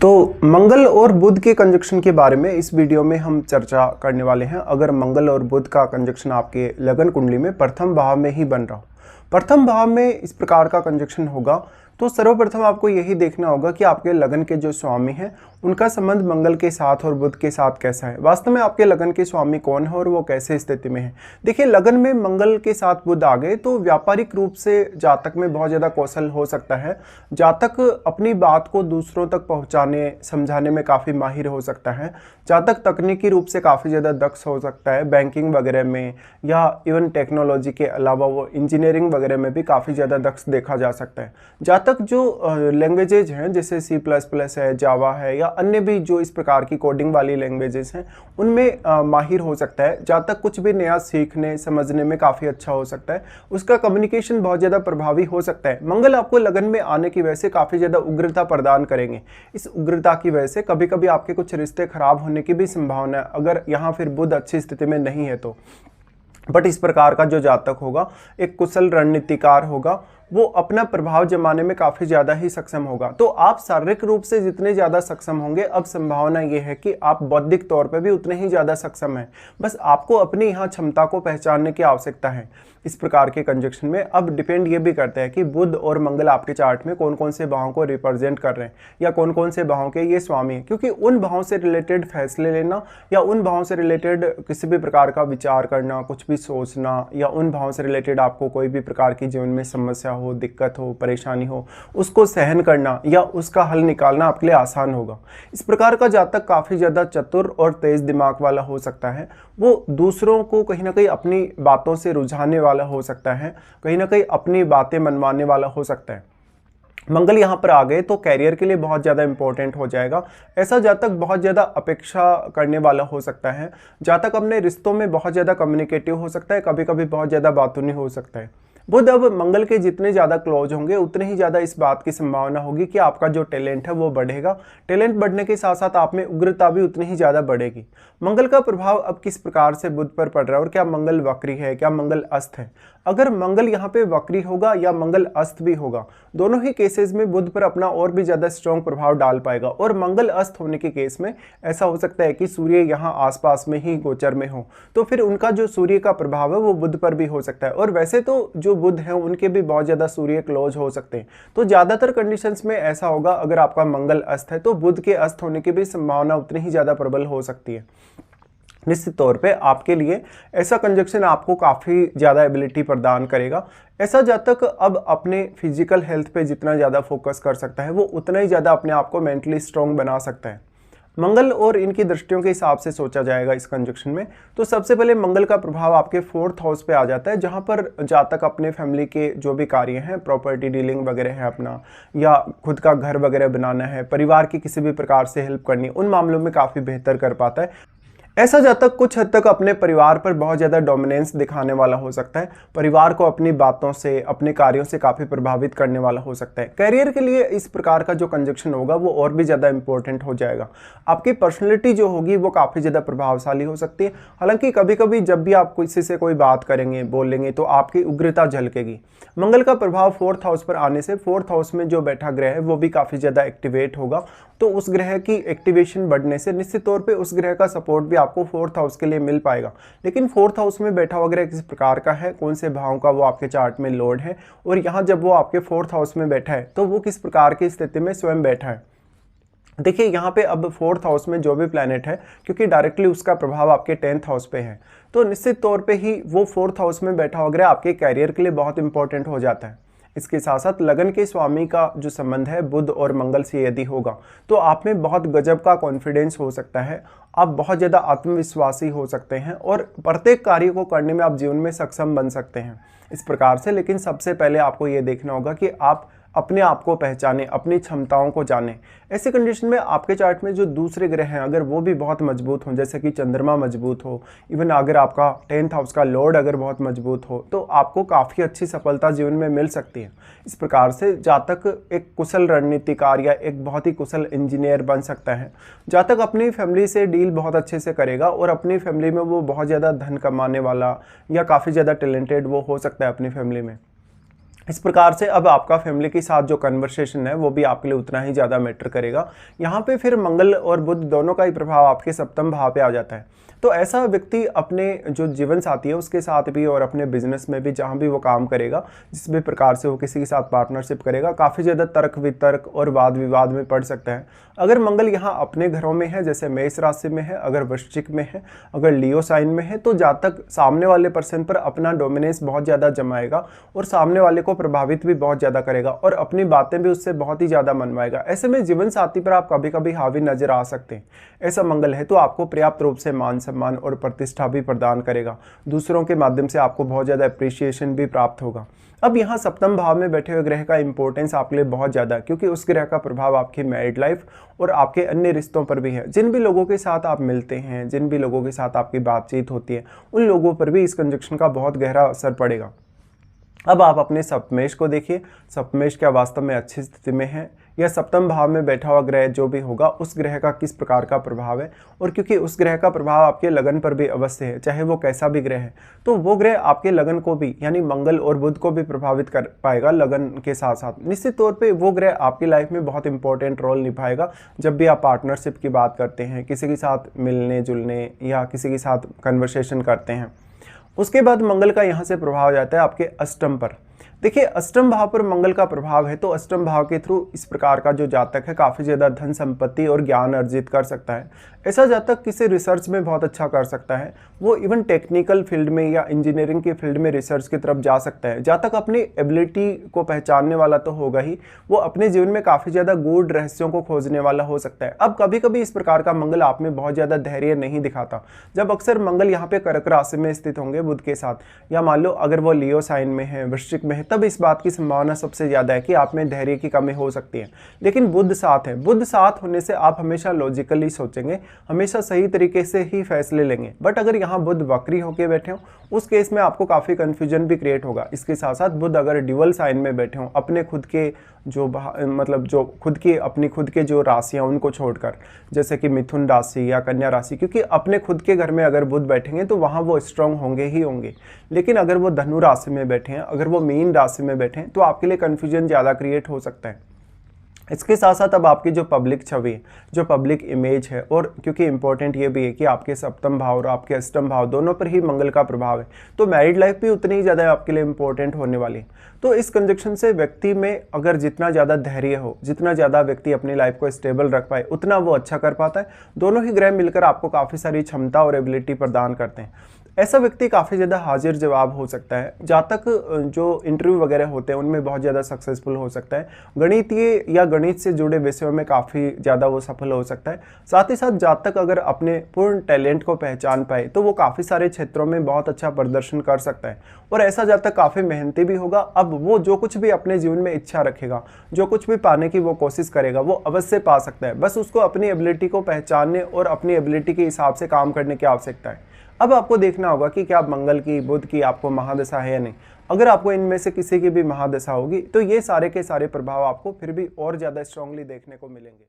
तो मंगल और बुध के कंजक्शन के बारे में इस वीडियो में हम चर्चा करने वाले हैं। अगर मंगल और बुध का कंजक्शन आपके लगन कुंडली में प्रथम भाव में ही बन रहा हो, प्रथम भाव में इस प्रकार का कंजक्शन होगा, तो सर्वप्रथम आपको यही देखना होगा कि आपके लगन के जो स्वामी हैं उनका संबंध मंगल के साथ और बुध के साथ कैसा है। वास्तव में आपके लगन के स्वामी कौन है और वो कैसे स्थिति में है। देखिए, लगन में मंगल के साथ बुध आ गए तो व्यापारिक रूप से जातक में बहुत ज़्यादा कौशल हो सकता है। जातक अपनी बात को दूसरों तक पहुंचाने समझाने में काफ़ी माहिर हो सकता है। जातक तकनीकी रूप से काफ़ी ज़्यादा दक्ष हो सकता है, बैंकिंग वगैरह में या इवन टेक्नोलॉजी के अलावा वो इंजीनियरिंग वगैरह में भी काफ़ी ज़्यादा दक्ष देखा जा सकता है। जातक जो लैंग्वेजेज हैं जैसे C++ है, जावा है या अन्य भी जो इस प्रकार की कोडिंग वाली लैंग्वेजेस हैं उनमें माहिर हो सकता है। जातक कुछ भी नया सीखने समझने में काफ़ी अच्छा हो सकता है। उसका कम्युनिकेशन बहुत ज़्यादा प्रभावी हो सकता है। मंगल आपको लगन में आने की वजह से काफ़ी ज़्यादा उग्रता प्रदान करेंगे। इस उग्रता की वजह से कभी कभी आपके कुछ रिश्ते खराब होने की भी संभावना है, अगर यहाँ फिर बुध अच्छी स्थिति में नहीं है तो। बट इस प्रकार का जो जातक होगा एक कुशल रणनीतिकार होगा, वो अपना प्रभाव जमाने में काफ़ी ज़्यादा ही सक्षम होगा। तो आप शारीरिक रूप से जितने ज़्यादा सक्षम होंगे, अब संभावना ये है कि आप बौद्धिक तौर पे भी उतने ही ज़्यादा सक्षम हैं। बस आपको अपनी यहाँ क्षमता को पहचानने की आवश्यकता है। इस प्रकार के कंजक्शन में अब डिपेंड ये भी करता है कि बुध और मंगल आपके चार्ट में कौन कौन से भावों को रिप्रेजेंट कर रहे हैं या कौन कौन से भावों के ये स्वामी हैं, क्योंकि उन भावों से रिलेटेड फैसले लेना या उन भावों से रिलेटेड किसी भी प्रकार का विचार करना, कुछ भी सोचना या उन भावों से रिलेटेड आपको कोई भी प्रकार की जीवन में समस्या हो, दिक्कत हो, परेशानी हो, उसको सहन करना या उसका हल निकालना आपके लिए आसान होगा। इस प्रकार का जातक काफ़ी ज़्यादा चतुर और तेज दिमाग वाला हो सकता है। वो दूसरों को कहीं ना कहीं अपनी बातों से रुझाने वाला हो सकता है, कहीं ना कहीं अपनी बातें मनवाने वाला हो सकता है। मंगल यहाँ पर आ गए तो कैरियर के लिए बहुत ज़्यादा इंपॉर्टेंट हो जाएगा। ऐसा जातक बहुत ज़्यादा अपेक्षा करने वाला हो सकता है। जातक अपने रिश्तों में बहुत ज़्यादा कम्युनिकेटिव हो सकता है, कभी कभी बहुत ज़्यादा बातूनी हो सकता है। बुध अब मंगल के जितने ज़्यादा क्लोज होंगे उतने ही ज़्यादा इस बात की संभावना होगी कि आपका जो टैलेंट है वो बढ़ेगा। टैलेंट बढ़ने के साथ साथ आप में उग्रता भी उतनी ही ज़्यादा बढ़ेगी। मंगल का प्रभाव अब किस प्रकार से बुध पर पड़ रहा है और क्या मंगल वक्री है, क्या मंगल अस्त है। अगर मंगल यहाँ पे वक्री होगा या मंगल अस्त भी होगा, दोनों ही केसेस में बुध पर अपना और भी ज़्यादा स्ट्रॉन्ग प्रभाव डाल पाएगा। और मंगल अस्त होने के केस में ऐसा हो सकता है कि सूर्य यहाँ आसपास में ही गोचर में हो, तो फिर उनका जो सूर्य का प्रभाव है वो बुध पर भी हो सकता है। और वैसे तो जो बुध हैं उनके भी बहुत ज़्यादा सूर्य क्लोज हो सकते हैं। तो ज़्यादातर कंडीशंस में ऐसा होगा, अगर आपका मंगल अस्त है तो बुध के अस्त होने की भी संभावना उतनी ही ज़्यादा प्रबल हो सकती है। निश्चित तौर पे आपके लिए ऐसा कंजक्शन आपको काफ़ी ज़्यादा एबिलिटी प्रदान करेगा। ऐसा जातक अब अपने फिजिकल हेल्थ पे जितना ज़्यादा फोकस कर सकता है वो उतना ही ज़्यादा अपने आप को मेंटली स्ट्रॉन्ग बना सकता है। मंगल और इनकी दृष्टियों के हिसाब से सोचा जाएगा इस कंजक्शन में, तो सबसे पहले मंगल का प्रभाव आपके 4th हाउस पे आ जाता है, जहां पर जातक अपने फैमिली के जो भी कार्य हैं, प्रॉपर्टी डीलिंग वगैरह है अपना, या खुद का घर वगैरह बनाना है, परिवार की किसी भी प्रकार से हेल्प करनी, उन मामलों में काफ़ी बेहतर कर पाता है। ऐसा जातक कुछ हद तक अपने परिवार पर बहुत ज़्यादा डोमिनेंस दिखाने वाला हो सकता है। परिवार को अपनी बातों से, अपने कार्यों से काफ़ी प्रभावित करने वाला हो सकता है। कैरियर के लिए इस प्रकार का जो कंजक्शन होगा वो और भी ज़्यादा इंपॉर्टेंट हो जाएगा। आपकी पर्सनैलिटी जो होगी वो काफ़ी ज़्यादा प्रभावशाली हो सकती है। हालांकि कभी कभी जब भी आप किसी से कोई बात करेंगे, बोलेंगे, तो आपकी उग्रता झलकेगी। मंगल का प्रभाव 4th हाउस पर आने से 4th हाउस में जो बैठा ग्रह है वो भी काफ़ी ज़्यादा एक्टिवेट होगा। तो उस ग्रह की एक्टिवेशन बढ़ने से निश्चित तौर पे उस ग्रह का सपोर्ट भी आपको 4th हाउस के लिए मिल पाएगा। लेकिन 4th हाउस में बैठा हुआ ग्रह किस प्रकार का है, कौन से भाव का वो आपके चार्ट में लॉर्ड है, और यहाँ जब वो आपके 4th हाउस में बैठा है तो वो किस प्रकार की स्थिति में स्वयं बैठा है। देखिए, यहाँ पे अब 4th हाउस में जो भी प्लैनेट है, क्योंकि डायरेक्टली उसका प्रभाव आपके 10th हाउस पे है, तो निश्चित तौर पे ही वो 4th हाउस में बैठा हुआ ग्रह आपके कैरियर के लिए बहुत इंपॉर्टेंट हो जाता है। इसके साथ साथ लगन के स्वामी का जो संबंध है बुध और मंगल से यदि होगा तो आप में बहुत गजब का कॉन्फिडेंस हो सकता है। आप बहुत ज़्यादा आत्मविश्वासी हो सकते हैं और प्रत्येक कार्य को करने में आप जीवन में सक्षम बन सकते हैं इस प्रकार से। लेकिन सबसे पहले आपको ये देखना होगा कि आप अपने आप को पहचाने, अपनी क्षमताओं को जाने। ऐसी कंडीशन में आपके चार्ट में जो दूसरे ग्रह हैं अगर वो भी बहुत मजबूत हों, जैसे कि चंद्रमा मजबूत हो, इवन अगर आपका 10th हाउस का लॉर्ड अगर बहुत मजबूत हो, तो आपको काफ़ी अच्छी सफलता जीवन में मिल सकती है। इस प्रकार से जातक एक कुशल रणनीतिकार या एक बहुत ही कुशल इंजीनियर बन सकता है। जातक अपनी फैमिली से डील बहुत अच्छे से करेगा और अपनी फैमिली में वो बहुत ज़्यादा धन कमाने वाला या काफ़ी ज़्यादा टैलेंटेड वो हो सकता है अपनी फैमिली में। इस प्रकार से अब आपका फैमिली के साथ जो कन्वर्सेशन है वो भी आपके लिए उतना ही ज़्यादा मैटर करेगा। यहाँ पे फिर मंगल और बुध दोनों का ही प्रभाव आपके सप्तम भाव पे आ जाता है। तो ऐसा व्यक्ति अपने जो जीवन साथी है उसके साथ भी और अपने बिजनेस में भी, जहाँ भी वो काम करेगा, जिस भी प्रकार से वो किसी के साथ पार्टनरशिप करेगा, काफ़ी ज़्यादा तर्क वितर्क और वाद विवाद में पड़ सकता है। अगर मंगल यहाँ अपने घरों में है, जैसे मेष राशि में है, अगर वृश्चिक में है, अगर लियो साइन में है, तो जातक सामने वाले पर्सन पर अपना डोमिनेंस बहुत ज़्यादा जमाएगा और सामने वाले को प्रभावित भी बहुत ज़्यादा करेगा और अपनी बातें भी उससे बहुत ही ज़्यादा मनवाएगा। ऐसे में जीवन साथी पर आप कभी कभी हावी नजर आ सकते हैं। ऐसा मंगल है तो आपको पर्याप्त रूप से मान सम्मान और प्रतिष्ठा भी प्रदान करेगा। दूसरों के माध्यम से आपको बहुत ज़्यादा अप्रिशिएशन भी प्राप्त होगा। अब यहाँ सप्तम भाव में बैठे हुए ग्रह का इंपॉर्टेंस आपके लिए बहुत ज़्यादा है, क्योंकि उस ग्रह का प्रभाव आपकी मैरिड लाइफ और आपके अन्य रिश्तों पर भी है। जिन भी लोगों के साथ आप मिलते हैं, जिन भी लोगों के साथ आपकी बातचीत होती है, उन लोगों पर भी इस कंजक्शन का बहुत गहरा असर पड़ेगा। अब आप अपने सप्तमेश को देखिए, सप्तमेश क्या वास्तव में अच्छी स्थिति में है, या सप्तम भाव में बैठा हुआ ग्रह जो भी होगा उस ग्रह का किस प्रकार का प्रभाव है। और क्योंकि उस ग्रह का प्रभाव आपके लगन पर भी अवश्य है, चाहे वो कैसा भी ग्रह है, तो वो ग्रह आपके लगन को भी, यानी मंगल और बुध को भी प्रभावित कर पाएगा लगन के साथ साथ। निश्चित तौर पे वो ग्रह आपकी लाइफ में बहुत इंपॉर्टेंट रोल निभाएगा जब भी आप पार्टनरशिप की बात करते हैं, किसी के साथ मिलने जुलने या किसी के साथ कन्वर्सेशन करते हैं। उसके बाद मंगल का यहाँ से प्रभाव जाता है आपके अष्टम पर। देखिए, अष्टम भाव पर मंगल का प्रभाव है तो अष्टम भाव के थ्रू इस प्रकार का जो जातक है काफ़ी ज़्यादा धन संपत्ति और ज्ञान अर्जित कर सकता है। ऐसा जातक किसी रिसर्च में बहुत अच्छा कर सकता है, वो इवन टेक्निकल फील्ड में या इंजीनियरिंग के फील्ड में रिसर्च की तरफ जा सकता है। जातक अपनी एबिलिटी को पहचानने वाला तो होगा ही, वो अपने जीवन में काफ़ी ज़्यादा गूढ़ रहस्यों को खोजने वाला हो सकता है। अब कभी कभी इस प्रकार का मंगल आप में बहुत ज़्यादा धैर्य नहीं दिखाता। जब अक्सर मंगल यहाँ पे कर्क राशि में स्थित होंगे बुध के साथ, या मान लो अगर वो लियो साइन में है, वृश्चिक में है, तब इस बात की संभावना सबसे ज़्यादा है कि आप में धैर्य की कमी हो सकती है। लेकिन बुध साथ है, बुध साथ होने से आप हमेशा लॉजिकली सोचेंगे, हमेशा सही तरीके से ही फैसले लेंगे। बट अगर यहाँ बुध वक्री होकर बैठे हो, उस केस में आपको काफ़ी कन्फ्यूजन भी क्रिएट होगा। इसके साथ साथ बुध अगर ड्यूअल साइन में बैठे हो, अपने खुद के जो खुद के जो राशियाँ उनको छोड़कर, जैसे कि मिथुन राशि या कन्या राशि, क्योंकि अपने खुद के घर में अगर बुध बैठेंगे तो वहाँ वो स्ट्रांग होंगे ही होंगे। लेकिन अगर वो धनु राशि में बैठे हैं, अगर वो मीन राशि में बैठे हैं, तो आपके लिए कन्फ्यूजन ज़्यादा क्रिएट हो सकता है। इसके साथ साथ अब आपकी जो पब्लिक छवि है, जो पब्लिक इमेज है, और क्योंकि इंपॉर्टेंट ये भी है कि आपके सप्तम भाव और आपके अष्टम भाव दोनों पर ही मंगल का प्रभाव है, तो मैरिड लाइफ भी उतनी ही ज़्यादा आपके लिए इंपॉर्टेंट होने वाली है। तो इस कंजक्शन से व्यक्ति में अगर जितना ज़्यादा धैर्य हो, जितना ज़्यादा व्यक्ति अपनी लाइफ को स्टेबल रख पाए, उतना वो अच्छा कर पाता है। दोनों ही ग्रह मिलकर आपको काफ़ी सारी क्षमता और एबिलिटी प्रदान करते हैं। ऐसा व्यक्ति काफ़ी ज़्यादा हाजिर जवाब हो सकता है। जातक जो इंटरव्यू वगैरह होते हैं उनमें बहुत ज़्यादा सक्सेसफुल हो सकता है। गणितीय या गणित से जुड़े विषयों में काफ़ी ज़्यादा वो सफल हो सकता है। साथ ही साथ जातक अगर अपने पूर्ण टैलेंट को पहचान पाए तो वो काफ़ी सारे क्षेत्रों में बहुत अच्छा प्रदर्शन कर सकता है। और ऐसा जातक काफ़ी मेहनती भी होगा। अब वो जो कुछ भी अपने जीवन में इच्छा रखेगा, जो कुछ भी पाने की वो कोशिश करेगा, वो अवश्य पा सकता है। बस उसको अपनी एबिलिटी को पहचानने और अपनी एबिलिटी के हिसाब से काम करने की आवश्यकता है। अब आपको देखना होगा कि क्या मंगल की, बुध की आपको महादशा है या नहीं। अगर आपको इनमें से किसी की भी महादशा होगी तो ये सारे के सारे प्रभाव आपको फिर भी और ज़्यादा स्ट्रांगली देखने को मिलेंगे।